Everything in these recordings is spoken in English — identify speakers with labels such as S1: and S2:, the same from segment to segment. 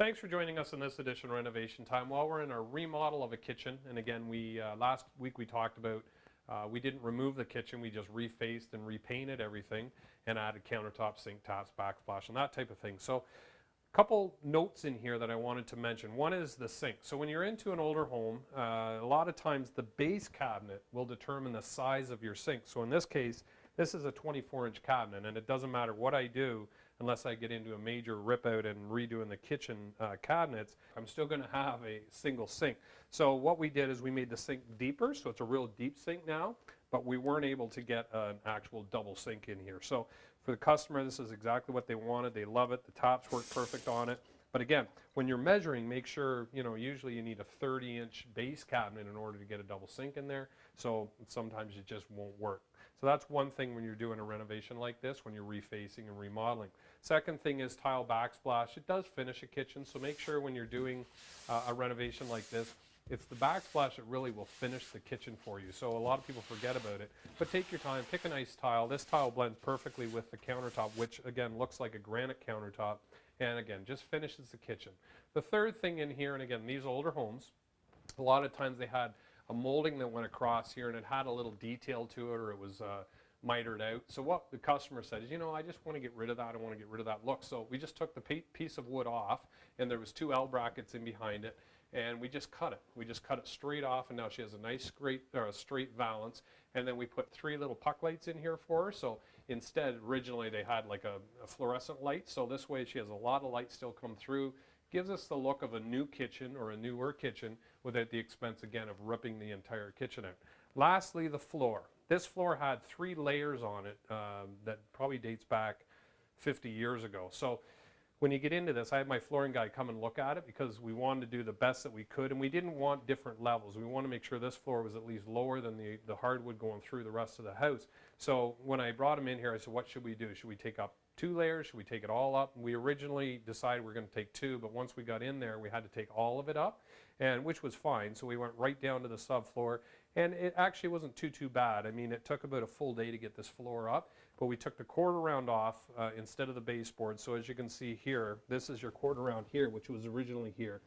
S1: Thanks for joining us in this edition of Renovation Time. While we're in our remodel of a kitchen, and again, last week we talked about we didn't remove the kitchen, we just refaced and repainted everything and added countertops, sink taps, backsplash, and that type of thing. So a couple notes in here that I wanted to mention. One is the sink. So when you're into an older home, a lot of times the base cabinet will determine the size of your sink. So in this case, this is a 24-inch cabinet, and it doesn't matter what I do unless I get into a major rip out and redoing the kitchen cabinets, I'm still going to have a single sink. So what we did is we made the sink deeper, so it's a real deep sink now, but we weren't able to get an actual double sink in here. So for the customer, this is exactly what they wanted. They love it. The tops work perfect on it. But again, when you're measuring, make sure, usually you need a 30-inch base cabinet in order to get a double sink in there. So sometimes it just won't work. So that's one thing when you're doing a renovation like this, when you're refacing and remodeling. Second thing is tile backsplash. It does finish a kitchen, so make sure when you're doing a renovation like this, it's the backsplash that really will finish the kitchen for you. So a lot of people forget about it. But take your time, pick a nice tile. This tile blends perfectly with the countertop, which again looks like a granite countertop. And again, just finishes the kitchen. The third thing in here, and again, these older homes, a lot of times they had a molding that went across here and it had a little detail to it, or it was mitered out. So what the customer said is, I just want to get rid of that. I want to get rid of that look. So we just took the piece of wood off, and there was 2 L brackets in behind it, and we just cut it. We just cut it straight off, and now she has a nice straight valance. And then we put 3 little puck lights in here for her. So instead, originally they had like a fluorescent light. So this way she has a lot of light still come through. Gives us the look of a new kitchen or a newer kitchen without the expense, again, of ripping the entire kitchen out. Lastly, the floor. This floor had 3 layers on it that probably dates back 50 years ago. So when you get into this, I had my flooring guy come and look at it because we wanted to do the best that we could, and we didn't want different levels. We want to make sure this floor was at least lower than the hardwood going through the rest of the house. So when I brought him in here, I said, what should we do? Should we take up 2 layers? Should we take it all up? And we originally decided we were going to take 2, but once we got in there, we had to take all of it up, and which was fine. So we went right down to the subfloor, and it actually wasn't too bad. I mean, it took about a full day to get this floor up, but we took the quarter round off instead of the baseboard. So as you can see here, this is your quarter round here, which was originally here.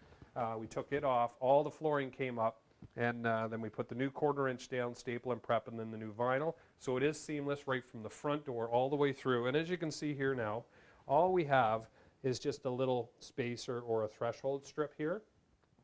S1: We took it off, all the flooring came up, and then we put the new 1/4 inch down, staple and prep, and then the new vinyl. So it is seamless right from the front door all the way through. And as you can see here now, all we have is just a little spacer or a threshold strip here.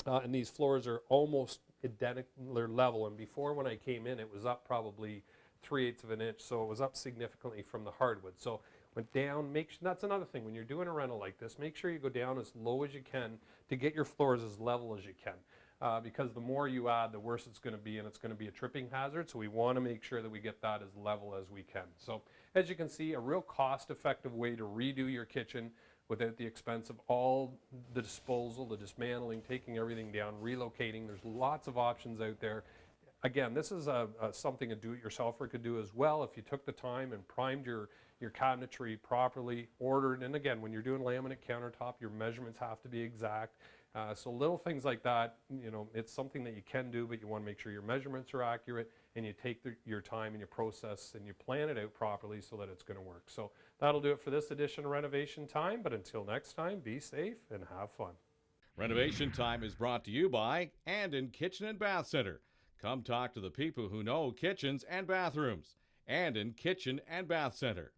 S1: And these floors are almost identical, they're level. And before, when I came in, it was up probably 3/8 of an inch. So it was up significantly from the hardwood. So went down, that's another thing. When you're doing a rental like this, make sure you go down as low as you can to get your floors as level as you can. Because the more you add, the worse it's going to be, and it's going to be a tripping hazard. So we want to make sure that we get that as level as we can. So as you can see, a real cost-effective way to redo your kitchen without the expense of all the disposal, the dismantling, taking everything down, relocating. There's lots of options out there. Again, this is something a do-it-yourselfer could do as well if you took the time and primed your cabinetry properly, ordered. And again, when you're doing laminate countertop, your measurements have to be exact. So little things like that, it's something that you can do, but you want to make sure your measurements are accurate, and you take your time and your process and you plan it out properly so that it's going to work. So that'll do it for this edition of Renovation Time, but until next time, be safe and have fun.
S2: Renovation Time is brought to you by Anden Kitchen and Bath Center. Come talk to the people who know kitchens and bathrooms. Anden Kitchen and Bath Center.